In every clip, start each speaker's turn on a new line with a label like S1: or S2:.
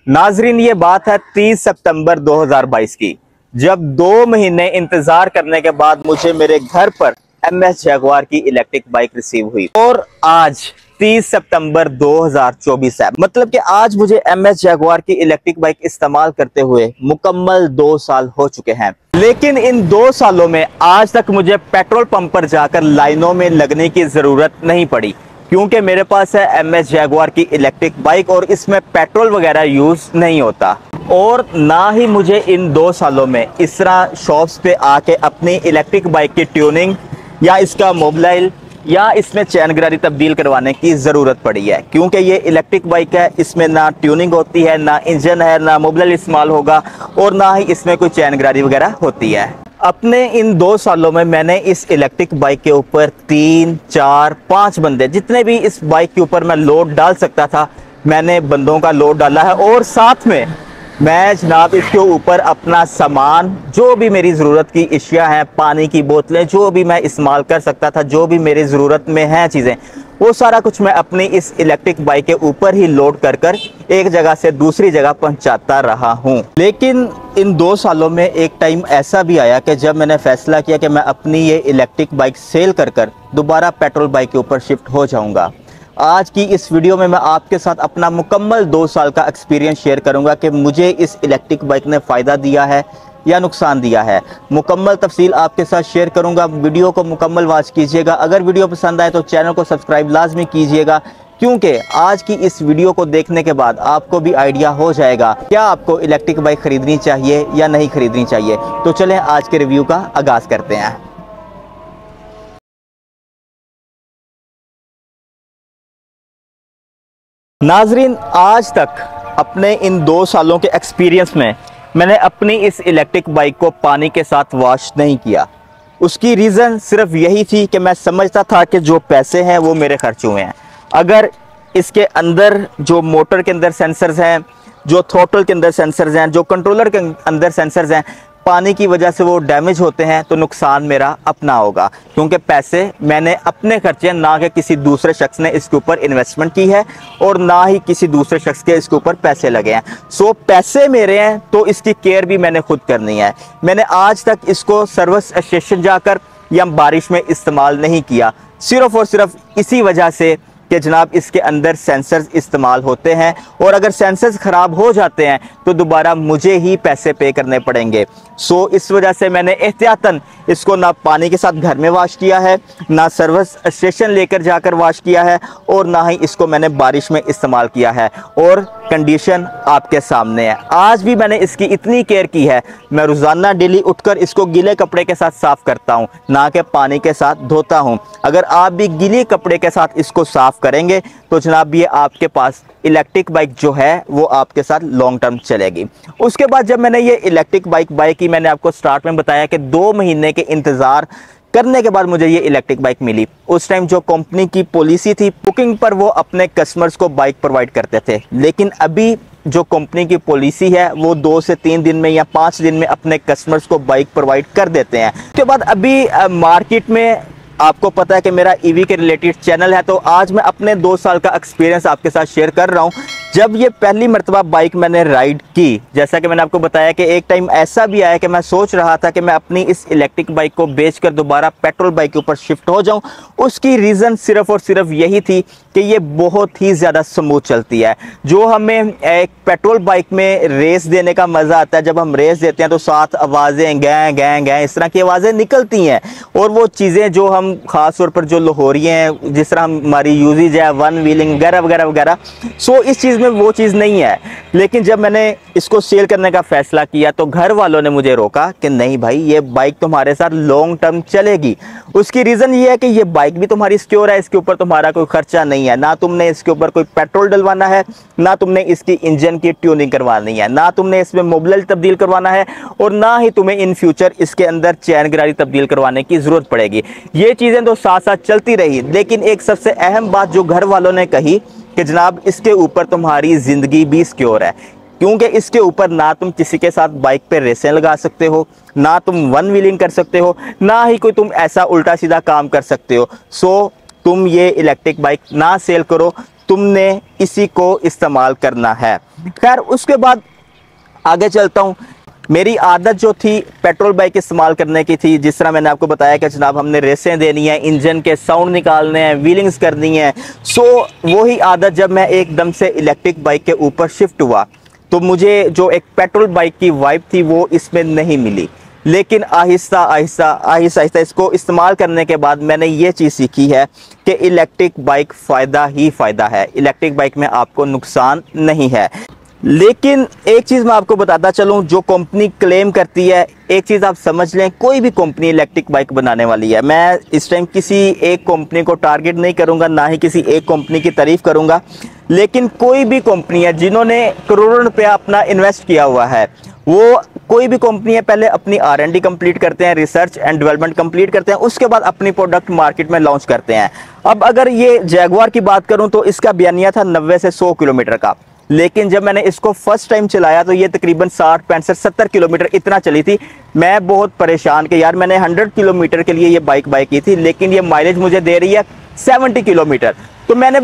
S1: नाजरीन, ये बात है 30 सितंबर 2022 की, जब 2 महीने इंतजार करने के बाद मुझे मेरे घर पर MS जगुआर की इलेक्ट्रिक बाइक रिसीव हुई। और आज 30 सितंबर 2024 है, मतलब कि आज मुझे MS जगुआर की इलेक्ट्रिक बाइक इस्तेमाल करते हुए मुकम्मल 2 साल हो चुके हैं। लेकिन इन 2 सालों में आज तक मुझे पेट्रोल पंप पर जाकर लाइनों में लगने की जरूरत नहीं पड़ी, क्योंकि मेरे पास है MS जगुआर की इलेक्ट्रिक बाइक और इसमें पेट्रोल वगैरह यूज नहीं होता। और ना ही मुझे इन 2 सालों में इस तरह शॉप्स पे आके अपनी इलेक्ट्रिक बाइक की ट्यूनिंग या इसका मोबाइल या इसमें चैन गरारी तब्दील करवाने की ज़रूरत पड़ी है, क्योंकि ये इलेक्ट्रिक बाइक है, इसमें ना ट्यूनिंग होती है, ना इंजन है, ना मोबाइल इस्तेमाल होगा और ना ही इसमें कोई चैन गरारी वगैरह होती है। अपने इन 2 सालों में मैंने इस इलेक्ट्रिक बाइक के ऊपर 3, 4, 5 बंदे, जितने भी इस बाइक के ऊपर मैं लोड डाल सकता था, मैंने बंदों का लोड डाला है। और साथ में मैं जनाब इसके ऊपर अपना सामान, जो भी मेरी ज़रूरत की अशिया हैं, पानी की बोतलें, जो भी मैं इस्तेमाल कर सकता था, जो भी मेरी ज़रूरत में हैं चीज़ें, वो सारा कुछ मैं अपनी इस इलेक्ट्रिक बाइक के ऊपर ही लोड कर कर एक जगह से दूसरी जगह पहुंचाता रहा हूं। लेकिन इन 2 सालों में एक टाइम ऐसा भी आया कि जब मैंने फैसला किया कि मैं अपनी ये इलेक्ट्रिक बाइक सेल कर कर दोबारा पेट्रोल बाइक के ऊपर शिफ्ट हो जाऊंगा। आज की इस वीडियो में मैं आपके साथ अपना मुकम्मल 2 साल का एक्सपीरियंस शेयर करूंगा कि मुझे इस इलेक्ट्रिक बाइक ने फ़ायदा दिया है या नुकसान दिया है। मुकम्मल तफसील आपके साथ शेयर करूंगा। वीडियो को मुकम्मल वॉच कीजिएगा। अगर वीडियो पसंद आए तो चैनल को सब्सक्राइब लाजमी कीजिएगा, क्योंकि आज की इस वीडियो को देखने के बाद आपको भी आइडिया हो जाएगा क्या आपको इलेक्ट्रिक बाइक खरीदनी चाहिए या नहीं खरीदनी चाहिए। तो चलें आज के रिव्यू का आगाज़ करते हैं। नाजरीन, आज तक अपने इन 2 सालों के एक्सपीरियंस में मैंने अपनी इस इलेक्ट्रिक बाइक को पानी के साथ वॉश नहीं किया। उसकी रीज़न सिर्फ यही थी कि मैं समझता था कि जो पैसे हैं वो मेरे खर्च हुए हैं। अगर इसके अंदर जो मोटर के अंदर सेंसर्स हैं, जो थ्रोटल के अंदर सेंसर्स हैं, जो कंट्रोलर के अंदर सेंसर्स हैं, पानी की वजह से वो डैमेज होते हैं तो नुकसान मेरा अपना होगा, क्योंकि पैसे मैंने अपने खर्चे, ना कि किसी दूसरे शख्स ने इसके ऊपर इन्वेस्टमेंट की है और ना ही किसी दूसरे शख्स के इसके ऊपर पैसे लगे हैं। सो पैसे मेरे हैं तो इसकी केयर भी मैंने खुद करनी है। मैंने आज तक इसको सर्विस स्टेशन जाकर या बारिश में इस्तेमाल नहीं किया, सिर्फ और सिर्फ इसी वजह से कि जनाब इसके अंदर सेंसर्स इस्तेमाल होते हैं और अगर सेंसर्स ख़राब हो जाते हैं तो दोबारा मुझे ही पैसे पे करने पड़ेंगे। सो इस वजह से मैंने एहतियातन इसको ना पानी के साथ घर में वॉश किया है, ना सर्विस स्टेशन लेकर जाकर वॉश किया है और ना ही इसको मैंने बारिश में इस्तेमाल किया है। और कंडीशन आपके सामने है। आज भी मैंने इसकी इतनी केयर की है, मैं रोज़ाना डेली उठकर इसको गीले कपड़े के साथ साफ़ करता हूँ, ना कि पानी के साथ धोता हूँ। अगर आप भी गीले कपड़े के साथ इसको साफ़ करेंगे तो जनाब ये आपके पास इलेक्ट्रिक बाइक जो है वो आपके साथ लॉन्ग टर्म चलेगी। उसके बाद जब मैंने ये इलेक्ट्रिक बाइक बाय की, मैंने आपको स्टार्ट में बताया कि 2 महीने के इंतज़ार करने के बाद मुझे ये इलेक्ट्रिक बाइक मिली। उस टाइम जो कंपनी की पॉलिसी थी, बुकिंग पर वो अपने कस्टमर्स को बाइक प्रोवाइड करते थे, लेकिन अभी जो कंपनी की पॉलिसी है वो 2 से 3 दिन में या 5 दिन में अपने कस्टमर्स को बाइक प्रोवाइड कर देते हैं। उसके बाद अभी मार्केट में आपको पता है कि मेरा ईवी के रिलेटेड चैनल है, तो आज मैं अपने 2 साल का एक्सपीरियंस आपके साथ शेयर कर रहा हूँ। जब ये पहली मरतबा बाइक मैंने राइड की, जैसा कि मैंने आपको बताया कि एक टाइम ऐसा भी आया कि मैं सोच रहा था कि मैं अपनी इस इलेक्ट्रिक बाइक को बेचकर दोबारा पेट्रोल बाइक के ऊपर शिफ्ट हो जाऊं। उसकी रीज़न सिर्फ और सिर्फ यही थी कि ये बहुत ही ज़्यादा स्मूथ चलती है। जो हमें एक पेट्रोल बाइक में रेस देने का मज़ा आता है, जब हम रेस देते हैं तो साथ आवाज़ें गैं गैं गैं इस तरह की आवाज़ें निकलती हैं, और वो चीज़ें जो हम ख़ास तौर पर जो लाहौरिये हैं, जिस तरह हमारी यूजेज है, वन व्हीलिंग वगैरह वगैरह वगैरह, सो इस चीज़ में वो चीज़ नहीं है। लेकिन जब मैंने इसको सेल करने का फ़ैसला किया तो घर वालों ने मुझे रोका कि नहीं भाई, ये बाइक तुम्हारे साथ लॉन्ग टर्म चलेगी। उसकी रीज़न ये है कि ये बाइक भी तुम्हारी सिक्योर है, इसके ऊपर तुम्हारा कोई खर्चा नहीं है, ना तुमने इसके ऊपर कोई पेट्रोल डलवाना है, ना तुमने इसकी इंजन की ट्यूनिंग करवानी है, ना तुमने इसमें मोबाइल तब्दील करवाना है और ना ही तुम्हें इन फ्यूचर इसके अंदर चैन गरारी तब्दील करवाने की ज़रूरत पड़ेगी। ये चीज़ें तो साथ साथ चलती रही, लेकिन एक सबसे अहम बात जो घर वालों ने कही कि जनाब इसके ऊपर तुम्हारी ज़िंदगी भी सिक्योर है, क्योंकि इसके ऊपर ना तुम किसी के साथ बाइक पे रेसें लगा सकते हो, ना तुम वन व्हीलिंग कर सकते हो, ना ही कोई तुम ऐसा उल्टा सीधा काम कर सकते हो। सो तुम ये इलेक्ट्रिक बाइक ना सेल करो, तुमने इसी को इस्तेमाल करना है। खैर उसके बाद आगे चलता हूँ। मेरी आदत जो थी पेट्रोल बाइक इस्तेमाल करने की थी, जिस तरह मैंने आपको बताया कि जनाब हमने रेसें देनी है, इंजन के साउंड निकालने हैं, व्हीलिंग्स करनी है। सो वही आदत जब मैं एकदम से इलेक्ट्रिक बाइक के ऊपर शिफ्ट हुआ तो मुझे जो एक पेट्रोल बाइक की वाइब थी वो इसमें नहीं मिली। लेकिन आहिस्ता आहिस्ता आहिस्ता आहिस्ता इसको इस्तेमाल करने के बाद मैंने ये चीज़ सीखी है कि इलेक्ट्रिक बाइक फ़ायदा ही फ़ायदा है, इलेक्ट्रिक बाइक में आपको नुकसान नहीं है। लेकिन एक चीज़ मैं आपको बताता चलूँ, जो कंपनी क्लेम करती है, एक चीज़ आप समझ लें, कोई भी कंपनी इलेक्ट्रिक बाइक बनाने वाली है, मैं इस टाइम किसी एक कंपनी को टारगेट नहीं करूँगा, ना ही किसी एक कंपनी की तारीफ़ करूँगा, लेकिन कोई भी कंपनी है जिन्होंने करोड़ों रुपया अपना इन्वेस्ट किया हुआ है, वो कोई भी कंपनी है पहले अपनी R&D कंप्लीट करते हैं, रिसर्च एंड डेवलपमेंट कंप्लीट करते हैं, उसके बाद अपनी प्रोडक्ट मार्केट में लॉन्च करते हैं। अब अगर ये जैगुआर की बात करूं तो इसका बयानिया था 90 से 100 किलोमीटर का, लेकिन जब मैंने इसको फर्स्ट टाइम चलाया तो ये तकरीबन 60, 65, 70 किलोमीटर इतना चली थी। मैं बहुत परेशान कि यार मैंने 100 किलोमीटर के लिए ये बाइक बाय की थी, लेकिन ये माइलेज मुझे दे रही है 70 किलोमीटर। तो मैंने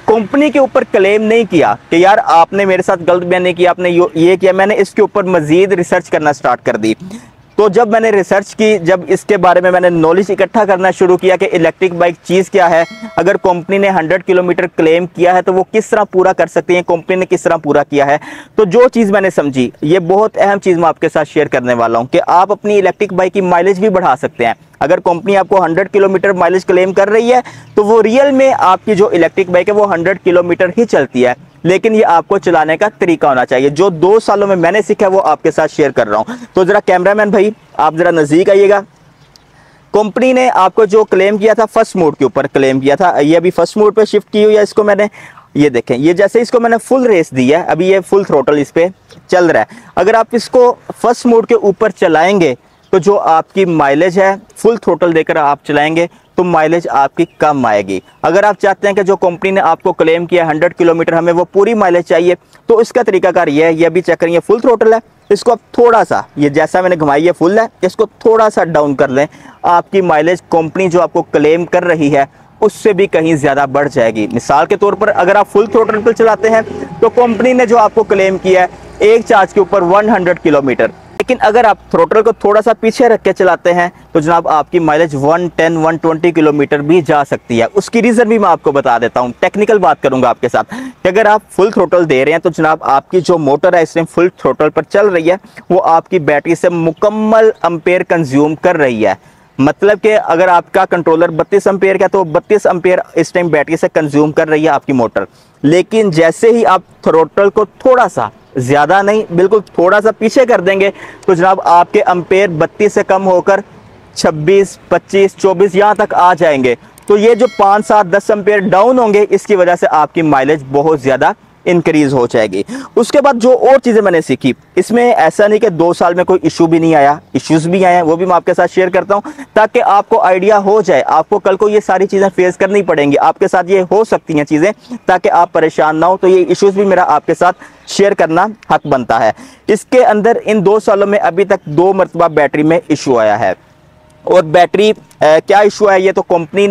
S1: कंपनी के ऊपर क्लेम नहीं किया कि यार आपने मेरे साथ गलत बयान नहीं किया, आपने ये किया। मैंने इसके ऊपर मजीद रिसर्च करना स्टार्ट कर दी। तो जब मैंने रिसर्च की, जब इसके बारे में मैंने नॉलेज इकट्ठा करना शुरू किया कि इलेक्ट्रिक बाइक चीज़ क्या है, अगर कंपनी ने 100 किलोमीटर क्लेम किया है तो वो किस तरह पूरा कर सकती है, कंपनी ने किस तरह पूरा किया है, तो जो चीज़ मैंने समझी, ये बहुत अहम चीज़ मैं आपके साथ शेयर करने वाला हूँ कि आप अपनी इलेक्ट्रिक बाइक की माइलेज भी बढ़ा सकते हैं। अगर कंपनी आपको 100 किलोमीटर माइलेज क्लेम कर रही है तो वो रियल में आपकी जो इलेक्ट्रिक बाइक है वो 100 किलोमीटर ही चलती है, लेकिन ये आपको चलाने का तरीका होना चाहिए। जो 2 सालों में मैंने सीखा वो आपके साथ शेयर कर रहा हूं। तो जरा कैमरामैन भाई आप जरा नजदीक आइएगा। कंपनी ने आपको जो क्लेम किया था फर्स्ट मोड के ऊपर क्लेम किया था, ये अभी फर्स्ट मोड पे शिफ्ट की हुई है इसको मैंने। ये देखें, ये जैसे इसको मैंने फुल रेस दी है, अभी ये फुल थ्रोटल इस पे चल रहा है। अगर आप इसको फर्स्ट मोड के ऊपर चलाएंगे तो जो आपकी माइलेज है फुल थ्रोटल देकर आप चलाएंगे तो माइलेज आपकी कम आएगी। अगर आप चाहते हैं कि जो कंपनी ने आपको क्लेम किया 100 किलोमीटर हमें वो पूरी माइलेज चाहिए, तो इसका तरीकाकार ये है, ये भी चेक करेंगे फुल थ्रोटल है, इसको आप थोड़ा सा, ये जैसा मैंने घुमाई है फुल है, इसको थोड़ा सा डाउन कर लें, आपकी माइलेज कंपनी जो आपको क्लेम कर रही है उससे भी कहीं ज़्यादा बढ़ जाएगी। मिसाल के तौर पर अगर आप फुल थ्रोटल पर चलाते हैं तो कंपनी ने जो आपको क्लेम किया है एक चार्ज के ऊपर 100 किलोमीटर, लेकिन अगर आप थ्रोटल को थोड़ा सा पीछे रख के चलाते हैं तो जनाब आपकी माइलेज 110, 120 किलोमीटर भी जा सकती है। उसकी रीज़न भी मैं आपको बता देता हूं, टेक्निकल बात करूंगा आपके साथ कि अगर आप फुल थ्रोटल दे रहे हैं तो जनाब आपकी जो मोटर है इस टाइम फुल थ्रोटल पर चल रही है, वो आपकी बैटरी से मुकम्मल एम्पेयर कंज्यूम कर रही है। मतलब कि अगर आपका कंट्रोलर 32 एम्पेयर का तो 32 एम्पेयर इस टाइम बैटरी से कंज्यूम कर रही है आपकी मोटर। लेकिन जैसे ही आप थ्रोटल को थोड़ा सा, ज़्यादा नहीं बिल्कुल थोड़ा सा पीछे कर देंगे तो जनाब आपके एम्पेयर 32 से कम होकर 26, 25, 24 यहाँ तक आ जाएंगे। तो ये जो 5, 7, 10 एम्पेयर डाउन होंगे इसकी वजह से आपकी माइलेज बहुत ज़्यादा इंक्रीज हो जाएगी। उसके बाद जो और चीज़ें मैंने सीखी, इसमें ऐसा नहीं कि 2 साल में कोई इशू भी नहीं आया, इश्यूज भी आए हैं, वो भी मैं आपके साथ शेयर करता हूं ताकि आपको आइडिया हो जाए। आपको कल को ये सारी चीज़ें फेस करनी पड़ेंगी, आपके साथ ये हो सकती हैं चीज़ें, ताकि आप परेशान ना हो। तो ये इश्यूज भी मेरा आपके साथ शेयर करना हक बनता है। इसके अंदर इन 2 सालों में अभी तक 2 मरतबा बैटरी में इशू आया है। और बैटरी क्या इशू है, ये तो कंपनी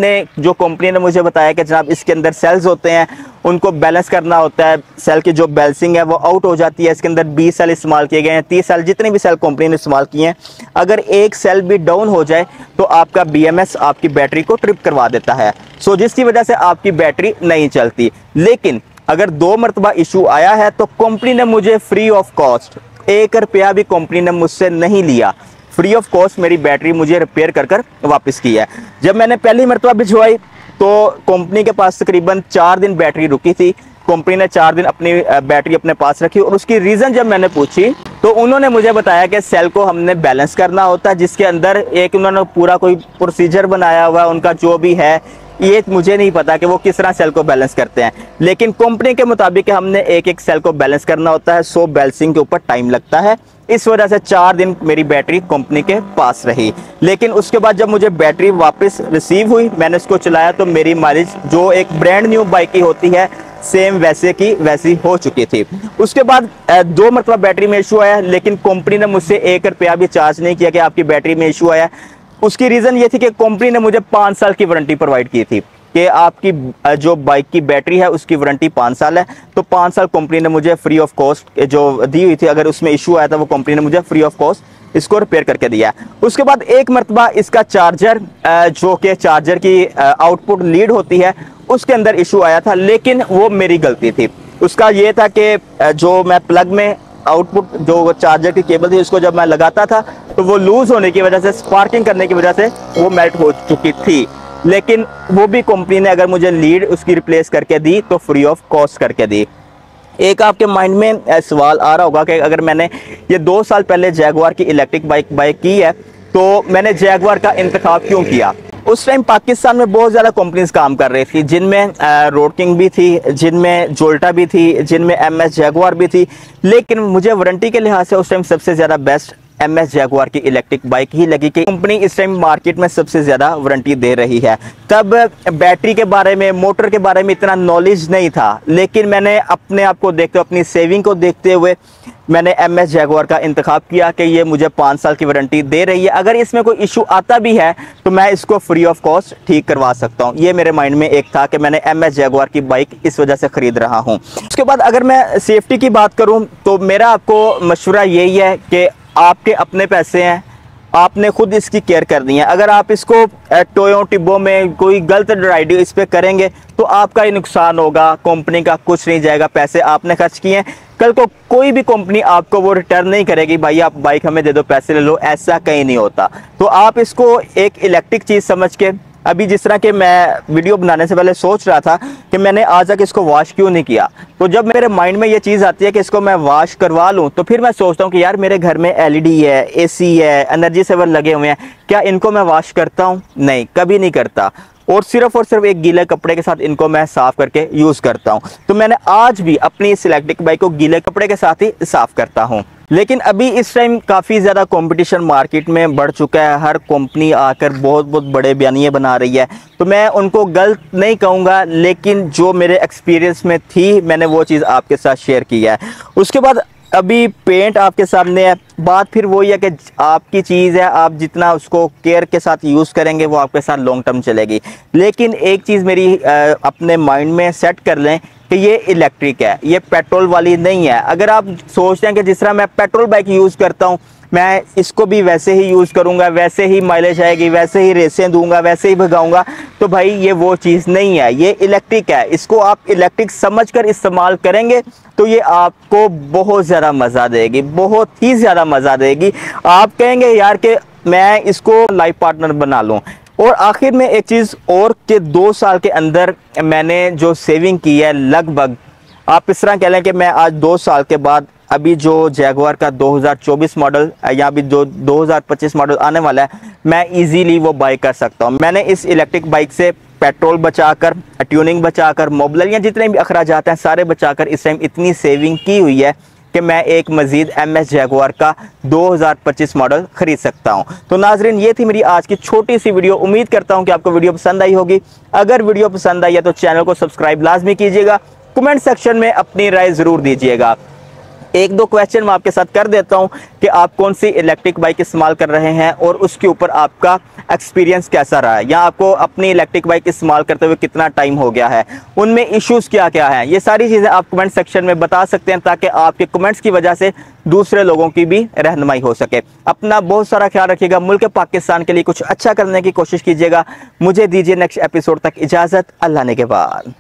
S1: ने मुझे बताया कि जनाब इसके अंदर सेल्स होते हैं, उनको बैलेंस करना होता है, सेल की जो बैलेंसिंग है वो आउट हो जाती है। इसके अंदर 20 सेल इस्तेमाल किए गए हैं, 30 सेल, जितने भी सेल कंपनी ने इस्तेमाल किए हैं, अगर एक सेल भी डाउन हो जाए तो आपका BMS आपकी बैटरी को ट्रिप करवा देता है, सो जिसकी वजह से आपकी बैटरी नहीं चलती। लेकिन अगर 2 मरतबा इशू आया है तो कंपनी ने मुझे फ्री ऑफ कॉस्ट 1 रुपया भी कंपनी ने मुझसे नहीं लिया, फ्री ऑफ कॉस्ट मेरी बैटरी मुझे रिपेयर कर वापस की है। जब मैंने पहली मरतबा भिजवाई तो कंपनी के पास तकरीबन 4 दिन बैटरी रुकी थी। कंपनी ने 4 दिन अपनी बैटरी अपने पास रखी और उसकी रीज़न जब मैंने पूछी तो उन्होंने मुझे बताया कि सेल को हमने बैलेंस करना होता है, जिसके अंदर एक उन्होंने पूरा कोई प्रोसीजर बनाया हुआ है, उनका जो भी है, ये मुझे नहीं पता कि वो किस तरह सेल को बैलेंस करते हैं, लेकिन कंपनी के मुताबिक हमने एक सेल को बैलेंस करना होता है, सो बैलेंसिंग के ऊपर टाइम लगता है। इस वजह से 4 दिन मेरी बैटरी कंपनी के पास रही। लेकिन उसके बाद जब मुझे बैटरी वापस रिसीव हुई, मैंने इसको चलाया तो मेरी माइलेज जो एक ब्रांड न्यू बाइक की होती है सेम वैसे की वैसी हो चुकी थी। उसके बाद 2 मरतबा बैटरी में इशू आया, लेकिन कंपनी ने मुझसे 1 रुपया भी चार्ज नहीं किया कि आपकी बैटरी में इशू आया। उसकी रीज़न ये थी कि कंपनी ने मुझे 5 साल की वारंटी प्रोवाइड की थी। कि आपकी जो बाइक की बैटरी है उसकी वारंटी 5 साल है, तो 5 साल कंपनी ने मुझे फ्री ऑफ कॉस्ट जो दी हुई थी, अगर उसमें इशू आया था वो कंपनी ने मुझे फ्री ऑफ कॉस्ट इसको रिपेयर करके दिया है। उसके बाद एक मरतबा इसका चार्जर जो कि चार्जर की आउटपुट लीड होती है उसके अंदर इशू आया था, लेकिन वो मेरी गलती थी। उसका ये था कि जो मैं प्लग में आउटपुट जो चार्जर की केबल थी उसको जब मैं लगाता था तो वो लूज होने की वजह से, स्पार्किंग करने की वजह से वो मेल्ट हो चुकी थी, लेकिन वो भी कंपनी ने अगर मुझे लीड उसकी रिप्लेस करके दी तो फ्री ऑफ कॉस्ट करके दी। एक आपके माइंड में सवाल आ रहा होगा कि अगर मैंने ये 2 साल पहले जैगवार की इलेक्ट्रिक बाइक की है तो मैंने जैगवार का इंतखाब क्यों किया। उस टाइम पाकिस्तान में बहुत ज़्यादा कंपनीज काम कर रही थी, जिनमें रोड किंग भी थी, जिनमें जोल्टा भी थी, जिनमें MS जैगवार भी थी, लेकिन मुझे वारंटी के लिहाज से उस टाइम सबसे ज़्यादा बेस्ट MS जैगवार की इलेक्ट्रिक बाइक ही लगी कि कंपनी इस टाइम मार्केट में सबसे ज़्यादा वारंटी दे रही है। तब बैटरी के बारे में, मोटर के बारे में इतना नॉलेज नहीं था, लेकिन मैंने अपने आप को देखते हुए, अपनी सेविंग को देखते हुए मैंने MS जैगवार का इंतखाब किया कि ये मुझे 5 साल की वारंटी दे रही है, अगर इसमें कोई इशू आता भी है तो मैं इसको फ्री ऑफ कॉस्ट ठीक करवा सकता हूँ। ये मेरे माइंड में एक था कि मैंने MS जैगवार की बाइक इस वजह से ख़रीद रहा हूँ। उसके बाद अगर मैं सेफ्टी की बात करूँ तो मेरा आपको मशवरा यही है कि आपके अपने पैसे हैं, आपने खुद इसकी केयर करनी है। अगर आप इसको टोयो टिब्बो में कोई गलत राइड इस पे करेंगे तो आपका ही नुकसान होगा, कंपनी का कुछ नहीं जाएगा। पैसे आपने खर्च किए हैं, कल को कोई भी कंपनी आपको वो रिटर्न नहीं करेगी, भाई आप बाइक हमें दे दो, पैसे ले लो, ऐसा कहीं नहीं होता। तो आप इसको एक इलेक्ट्रिक चीज़ समझ के, अभी जिस तरह के मैं वीडियो बनाने से पहले सोच रहा था कि मैंने आज तक इसको वॉश क्यों नहीं किया, तो जब मेरे माइंड में ये चीज़ आती है कि इसको मैं वॉश करवा लूँ तो फिर मैं सोचता हूँ कि यार मेरे घर में LED है, AC है, एनर्जी सेवर लगे हुए हैं, क्या इनको मैं वॉश करता हूँ? नहीं, कभी नहीं करता, और सिर्फ एक गीले कपड़े के साथ इनको मैं साफ़ करके यूज़ करता हूँ। तो मैंने आज भी अपनी इस इलेक्ट्रिक बाइक को गीले कपड़े के साथ ही साफ़ करता हूँ। लेकिन अभी इस टाइम काफ़ी ज़्यादा कंपटीशन मार्केट में बढ़ चुका है, हर कंपनी आकर बहुत बड़े बयानिए बना रही है, तो मैं उनको गलत नहीं कहूँगा, लेकिन जो मेरे एक्सपीरियंस में थी मैंने वो चीज़ आपके साथ शेयर की है। उसके बाद अभी पेंट आपके सामने है, बात फिर वही है कि आपकी चीज़ है, आप जितना उसको केयर के साथ यूज़ करेंगे वो आपके साथ लॉन्ग टर्म चलेगी। लेकिन एक चीज़ मेरी अपने माइंड में सेट कर लें कि ये इलेक्ट्रिक है, ये पेट्रोल वाली नहीं है। अगर आप सोचते हैं कि जिस तरह मैं पेट्रोल बाइक यूज़ करता हूँ मैं इसको भी वैसे ही यूज़ करूँगा, वैसे ही माइलेज आएगी, वैसे ही रेसें दूंगा, वैसे ही भगाऊंगा, तो भाई ये वो चीज़ नहीं है, ये इलेक्ट्रिक है। इसको आप इलेक्ट्रिक समझकर इस्तेमाल करेंगे तो ये आपको बहुत ज़्यादा मज़ा देगी, बहुत ही ज़्यादा मज़ा देगी। आप कहेंगे यार कि मैं इसको लाइफ पार्टनर बना लूँ। और आखिर में एक चीज़ और कि 2 साल के अंदर मैंने जो सेविंग की है, लगभग आप इस तरह कह लें कि मैं आज 2 साल के बाद अभी जो जैगवार का 2024 मॉडल या अभी जो 2025 मॉडल आने वाला है, मैं इजीली वो बाई कर सकता हूँ। मैंने इस इलेक्ट्रिक बाइक से पेट्रोल बचाकर, ट्यूनिंग बचाकर, मोबिलिटी या जितने भी अखराजात हैं सारे बचाकर इस टाइम इतनी सेविंग की हुई है कि मैं एक मज़ीद MS जैगवार का 2025 मॉडल ख़रीद सकता हूं। तो नाजरीन, ये थी मेरी आज की छोटी सी वीडियो। उम्मीद करता हूं कि आपको वीडियो पसंद आई होगी। अगर वीडियो पसंद आई है तो चैनल को सब्सक्राइब लाजमी कीजिएगा। कमेंट सेक्शन में अपनी राय ज़रूर दीजिएगा। 1-2 क्वेश्चन मैं आपके साथ कर देता हूं कि आप कौन सी इलेक्ट्रिक बाइक इस्तेमाल कर रहे हैं और उसके ऊपर आपका एक्सपीरियंस कैसा रहा है, या आपको अपनी इलेक्ट्रिक बाइक इस्तेमाल करते हुए कितना टाइम हो गया है, उनमें इश्यूज़ क्या क्या हैं। ये सारी चीज़ें आप कमेंट सेक्शन में बता सकते हैं ताकि आपके कमेंट्स की वजह से दूसरे लोगों की भी रहनुमाई हो सके। अपना बहुत सारा ख्याल रखिएगा। मुल्क पाकिस्तान के लिए कुछ अच्छा करने की कोशिश कीजिएगा। मुझे दीजिए नेक्स्ट एपिसोड तक इजाज़त। अल्लाह ने के बाद।